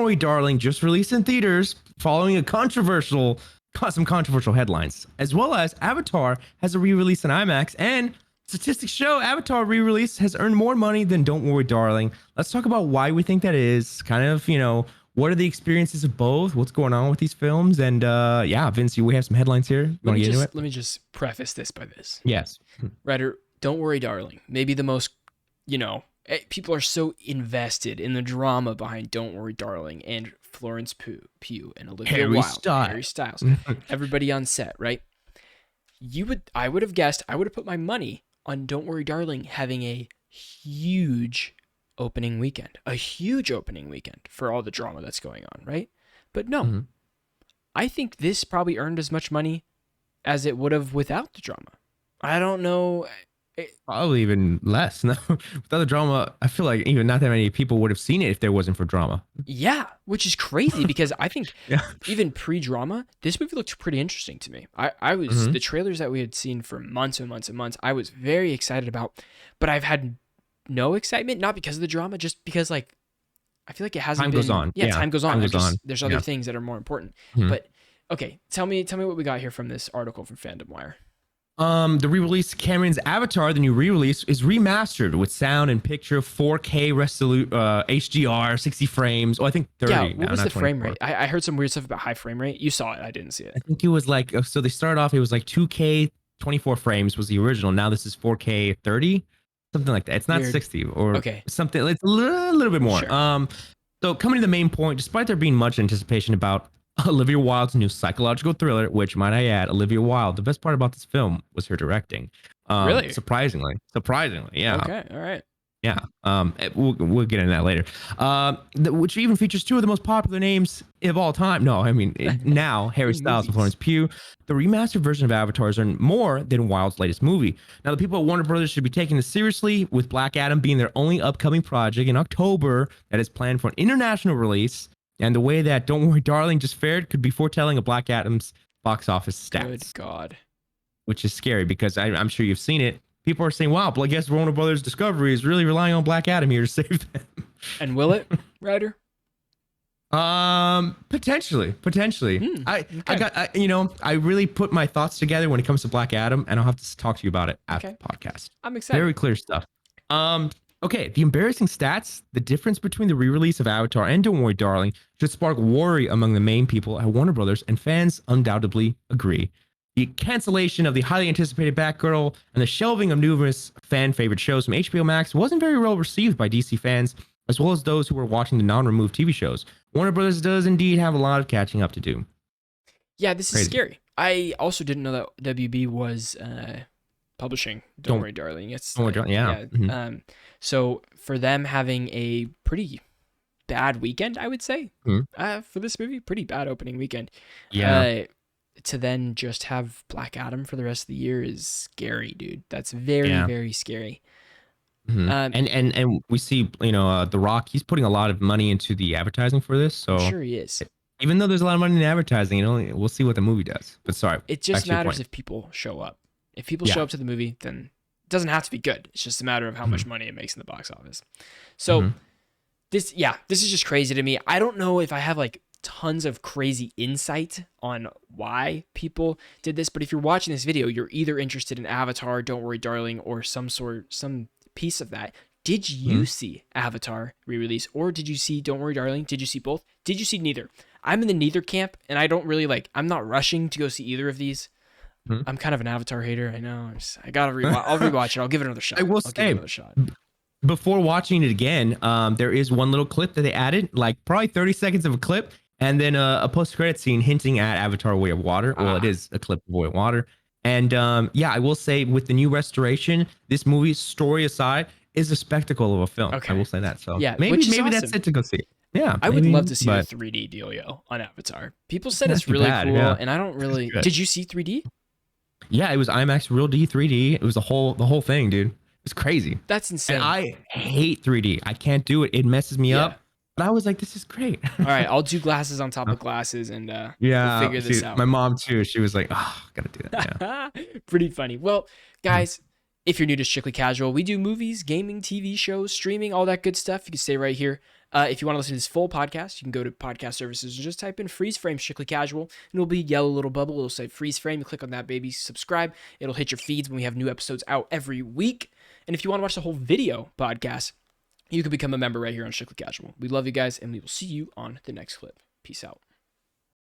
Worry, Darling just released in theaters following some controversial headlines, as well as Avatar has a re-release in IMAX, and statistics show Avatar re-release has earned more money than Don't Worry, Darling. Let's talk about why we think that is, kind of, what are the experiences of both, what's going on with these films, and yeah, Vince, we have some headlines here. You want to get into it? Let me just preface this by this. Yes. Ryder, Don't Worry, Darling. Maybe the most, people are so invested in the drama behind Don't Worry, Darling and Florence Pugh and Olivia Wilde, Harry Styles, everybody on set, right? I would have guessed, I would have put my money on Don't Worry, Darling having a huge opening weekend for all the drama that's going on, right? But no, I think this probably earned as much money as it would have without the drama. I don't know. Probably even less. No, without the drama, I feel like even not that many people would have seen it if there wasn't for drama. Yeah, which is crazy because I think even pre-drama, this movie looked pretty interesting to me. I was the trailers that we had seen for months and months and months, I was very excited about, but I've had no excitement, not because of the drama, just because I feel like it hasn't time been. Goes on. Yeah, time goes on. Time goes on. There's other things that are more important. But okay, tell me what we got here from this article from Fandom Wire. The re-release Cameron's Avatar, the new re-release, is remastered with sound and picture, 4K resolute, HDR, 60 frames. Oh, I think 30. Yeah, what now, was the 24. frame rate? I heard some weird stuff about high frame rate. You saw it. I didn't see it. I think it was so they started off, it was 2K, 24 frames was the original. Now this is 4K 30, something like that. It's not 60 or something. It's a little bit more. Sure. So coming to the main point, despite there being much anticipation about Olivia Wilde's new psychological thriller, which, might I add, Olivia Wilde, the best part about this film was her directing. Really? Surprisingly, yeah. Okay, all right. Yeah, we'll get into that later. Which even features two of the most popular names of all time. No, I mean, now, Harry Styles and Florence Pugh. The remastered version of Avatar has earned more than Wilde's latest movie. Now, the people at Warner Brothers should be taking this seriously, with Black Adam being their only upcoming project in October that is planned for an international release. And the way that Don't Worry, Darling just fared could be foretelling of Black Adam's box office stats. Good God. Which is scary because I'm sure you've seen it. People are saying, wow, but I guess Warner Brothers Discovery is really relying on Black Adam here to save them. And will it, Ryder? Potentially. I really put my thoughts together when it comes to Black Adam, and I'll have to talk to you about it after the podcast. I'm excited. Very clear stuff. Okay, the embarrassing stats, the difference between the re-release of Avatar and Don't Worry, Darling should spark worry among the main people at Warner Brothers, and fans undoubtedly agree. The cancellation of the highly anticipated Batgirl and the shelving of numerous fan-favorite shows from HBO Max wasn't very well received by DC fans, as well as those who were watching the non-removed TV shows. Warner Brothers does indeed have a lot of catching up to do. Yeah, this is scary. I also didn't know that WB was publishing Don't Worry, Darling. Don't Worry, Darling, yeah. So for them having a pretty bad weekend, I would say, for this movie, pretty bad opening weekend. Yeah. To then just have Black Adam for the rest of the year is scary, dude. That's very, very scary. And we see, The Rock, he's putting a lot of money into the advertising for this. So I'm sure he is. Even though there's a lot of money in advertising, we'll see what the movie does. But sorry. It just matters if people show up. If people show up to the movie, then it doesn't have to be good. It's just a matter of how much money it makes in the box office. So this is just crazy to me. I don't know if I have tons of crazy insight on why people did this, but if you're watching this video, you're either interested in Avatar, Don't Worry, Darling, or some piece of that. Did you see Avatar re-release, or did you see Don't Worry, Darling? Did you see both? Did you see neither? I'm in the neither camp, and I don't really I'm not rushing to go see either of these. I'm kind of an Avatar hater. I know. I gotta rewatch. I'll rewatch it. I'll give it another shot. Give it another shot. Before watching it again, there is one little clip that they added, probably 30 seconds of a clip, and then a post-credit scene hinting at Avatar: Way of Water. Well, it is a clip of Way of Water. And I will say, with the new restoration, this movie, story aside, is a spectacle of a film. Okay. I will say that. So maybe awesome. That's it to go see. Yeah, I would love to see the 3D dealio on Avatar. People said it's really cool, and I don't really. Did you see 3D? Yeah, it was IMAX Real D 3D. It was the whole thing, dude. It's crazy. That's insane. And I hate 3D. I can't do it. It messes me up. But I was like, this is great. All right, I'll do glasses on top of glasses, and we'll figure this out. My mom too. She was like, oh, gotta do that. Yeah. Pretty funny. Well, guys, if you're new to Strictly Casual, we do movies, gaming, TV shows, streaming, all that good stuff. You can stay right here. If you want to listen to this full podcast, you can go to podcast services and just type in freeze frame strictly casual, and it'll be a yellow little bubble. It'll say freeze frame. You click on that, baby, subscribe. It'll hit your feeds when we have new episodes out every week. And if you want to watch the whole video podcast, you can become a member right here on Strictly Casual. We love you guys, and we will see you on the next clip. Peace out.